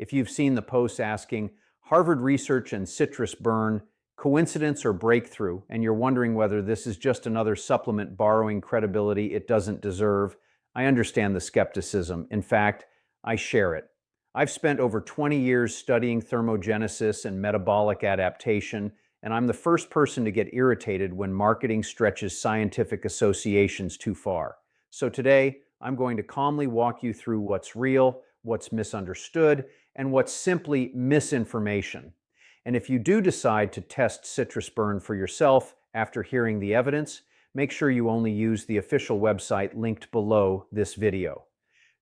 If you've seen the posts asking, Harvard Research and CitrusBurn, coincidence or breakthrough, and you're wondering whether this is just another supplement borrowing credibility it doesn't deserve, I understand the skepticism. In fact, I share it. I've spent over 20 years studying thermogenesis and metabolic adaptation, and I'm the first person to get irritated when marketing stretches scientific associations too far. So today, I'm going to calmly walk you through what's real, what's misunderstood, and what's simply misinformation. And if you do decide to test CitrusBurn for yourself after hearing the evidence, make sure you only use the official website linked below this video.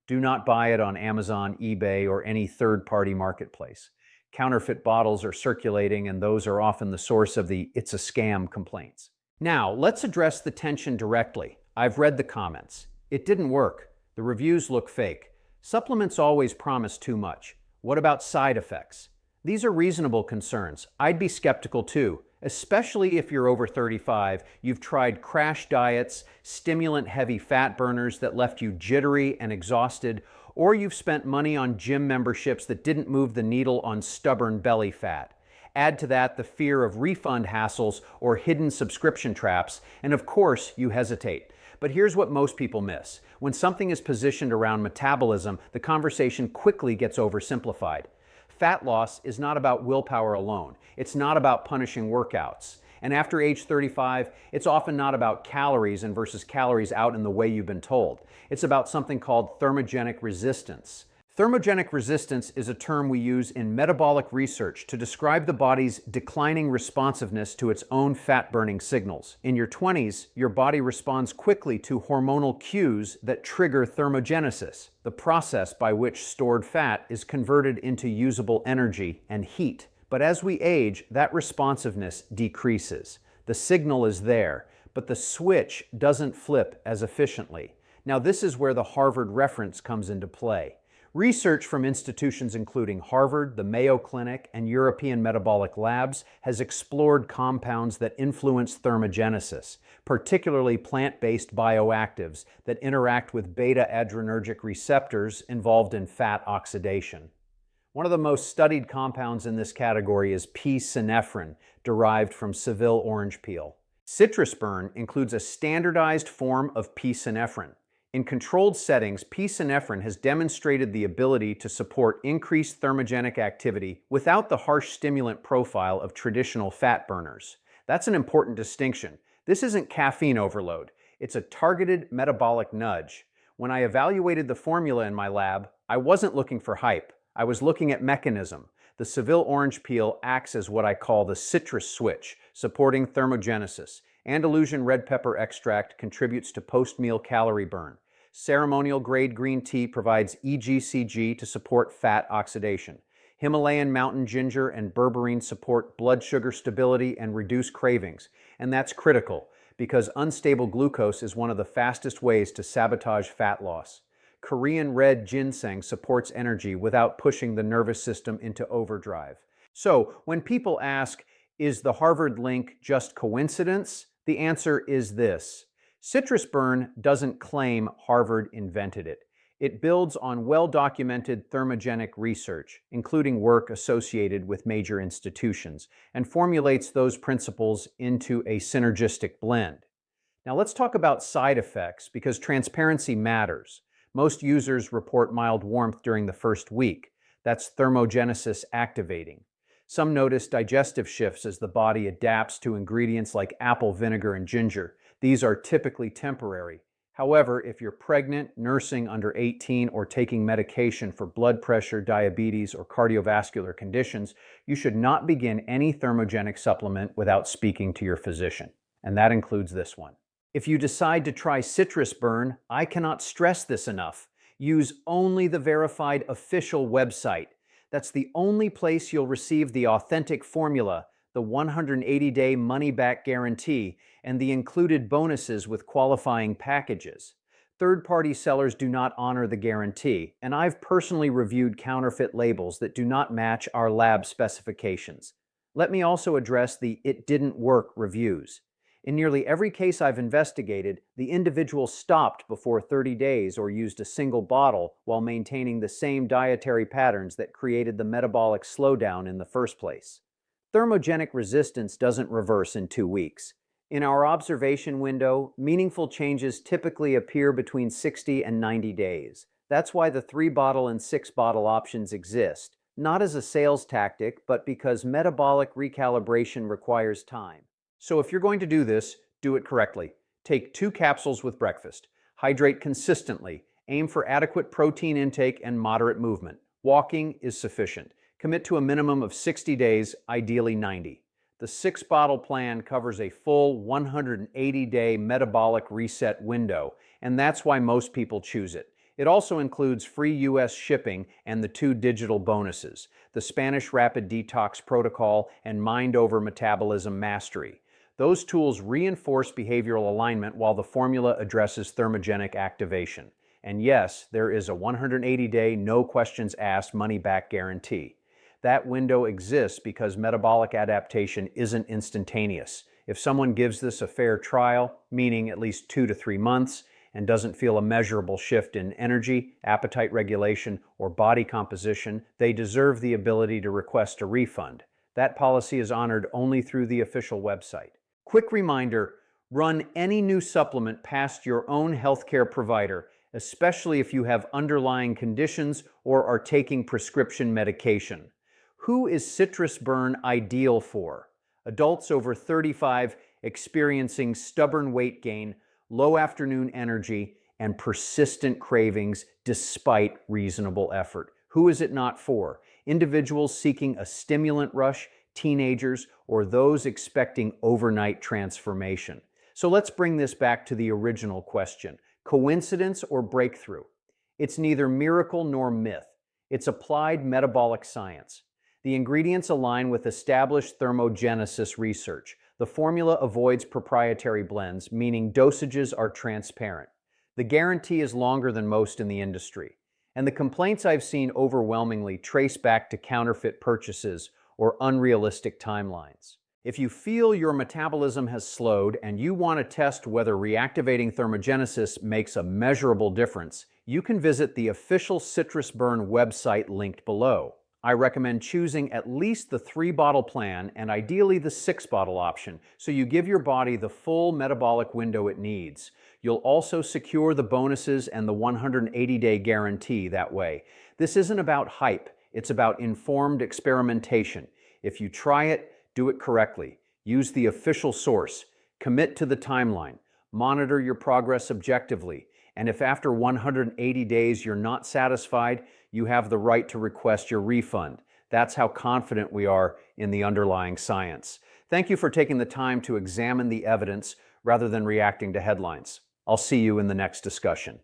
Do not buy it on Amazon, eBay, or any third-party marketplace. Counterfeit bottles are circulating, and those are often the source of the "it's a scam" complaints. Now, let's address the tension directly. I've read the comments. It didn't work. The reviews look fake. Supplements always promise too much. What about side effects? These are reasonable concerns. I'd be skeptical too, especially if you're over 35, you've tried crash diets, stimulant-heavy fat burners that left you jittery and exhausted, or you've spent money on gym memberships that didn't move the needle on stubborn belly fat. Add to that the fear of refund hassles or hidden subscription traps, and of course you hesitate. But here's what most people miss. When something is positioned around metabolism, the conversation quickly gets oversimplified. Fat loss is not about willpower alone. It's not about punishing workouts. And after age 35, it's often not about calories in versus calories out in the way you've been told. It's about something called thermogenic resistance. Thermogenic resistance is a term we use in metabolic research to describe the body's declining responsiveness to its own fat-burning signals. In your 20s, your body responds quickly to hormonal cues that trigger thermogenesis, the process by which stored fat is converted into usable energy and heat. But as we age, that responsiveness decreases. The signal is there, but the switch doesn't flip as efficiently. Now, this is where the Harvard reference comes into play. Research from institutions including Harvard, the Mayo Clinic, and European metabolic labs has explored compounds that influence thermogenesis, particularly plant-based bioactives that interact with beta-adrenergic receptors involved in fat oxidation. One of the most studied compounds in this category is p-synephrine, derived from Seville orange peel. CitrusBurn includes a standardized form of p-synephrine. In controlled settings, p-synephrine has demonstrated the ability to support increased thermogenic activity without the harsh stimulant profile of traditional fat burners. That's an important distinction. This isn't caffeine overload. It's a targeted metabolic nudge. When I evaluated the formula in my lab, I wasn't looking for hype. I was looking at mechanism. The Seville orange peel acts as what I call the citrus switch, supporting thermogenesis. Andalusian red pepper extract contributes to post-meal calorie burn. Ceremonial grade green tea provides EGCG to support fat oxidation. Himalayan mountain ginger and berberine support blood sugar stability and reduce cravings. And that's critical because unstable glucose is one of the fastest ways to sabotage fat loss. Korean red ginseng supports energy without pushing the nervous system into overdrive. So, when people ask, is the Harvard link just coincidence? The answer is this. CitrusBurn doesn't claim Harvard invented it. It builds on well-documented thermogenic research, including work associated with major institutions, and formulates those principles into a synergistic blend. Now let's talk about side effects because transparency matters. Most users report mild warmth during the first week. That's thermogenesis activating. Some notice digestive shifts as the body adapts to ingredients like apple vinegar and ginger. These are typically temporary. However, if you're pregnant, nursing under 18, or taking medication for blood pressure, diabetes, or cardiovascular conditions, you should not begin any thermogenic supplement without speaking to your physician. And that includes this one. If you decide to try CitrusBurn, I cannot stress this enough. Use only the verified official website. That's the only place you'll receive the authentic formula, the 180-day money-back guarantee, and the included bonuses with qualifying packages. Third-party sellers do not honor the guarantee, and I've personally reviewed counterfeit labels that do not match our lab specifications. Let me also address the "it didn't work" reviews. In nearly every case I've investigated, the individual stopped before 30 days or used a single bottle while maintaining the same dietary patterns that created the metabolic slowdown in the first place. Thermogenic resistance doesn't reverse in 2 weeks. In our observation window, meaningful changes typically appear between 60 and 90 days. That's why the 3-bottle and 6-bottle options exist, not as a sales tactic, but because metabolic recalibration requires time. So if you're going to do this, do it correctly. Take 2 capsules with breakfast. Hydrate consistently. Aim for adequate protein intake and moderate movement. Walking is sufficient. Commit to a minimum of 60 days, ideally 90. The 6-bottle plan covers a full 180-day metabolic reset window, and that's why most people choose it. It also includes free US shipping and the 2 digital bonuses, the Spanish Rapid Detox Protocol and Mind Over Metabolism Mastery. Those tools reinforce behavioral alignment while the formula addresses thermogenic activation. And yes, there is a 180-day, no questions asked money-back guarantee. That window exists because metabolic adaptation isn't instantaneous. If someone gives this a fair trial, meaning at least 2 to 3 months, and doesn't feel a measurable shift in energy, appetite regulation, or body composition, they deserve the ability to request a refund. That policy is honored only through the official website. Quick reminder, run any new supplement past your own healthcare provider, especially if you have underlying conditions or are taking prescription medication. Who is CitrusBurn ideal for? Adults over 35 experiencing stubborn weight gain, low afternoon energy, and persistent cravings despite reasonable effort. Who is it not for? Individuals seeking a stimulant rush, teenagers, or those expecting overnight transformation. So let's bring this back to the original question. Coincidence or breakthrough? It's neither miracle nor myth. It's applied metabolic science. The ingredients align with established thermogenesis research. The formula avoids proprietary blends, meaning dosages are transparent. The guarantee is longer than most in the industry. And the complaints I've seen overwhelmingly trace back to counterfeit purchases or unrealistic timelines. If you feel your metabolism has slowed and you want to test whether reactivating thermogenesis makes a measurable difference, you can visit the official CitrusBurn website linked below. I recommend choosing at least the 3-bottle plan and ideally the 6-bottle option, so you give your body the full metabolic window it needs. You'll also secure the bonuses and the 180-day guarantee that way. This isn't about hype, it's about informed experimentation. If you try it, do it correctly. Use the official source. Commit to the timeline. Monitor your progress objectively. And if after 180 days you're not satisfied, you have the right to request your refund. That's how confident we are in the underlying science. Thank you for taking the time to examine the evidence rather than reacting to headlines. I'll see you in the next discussion.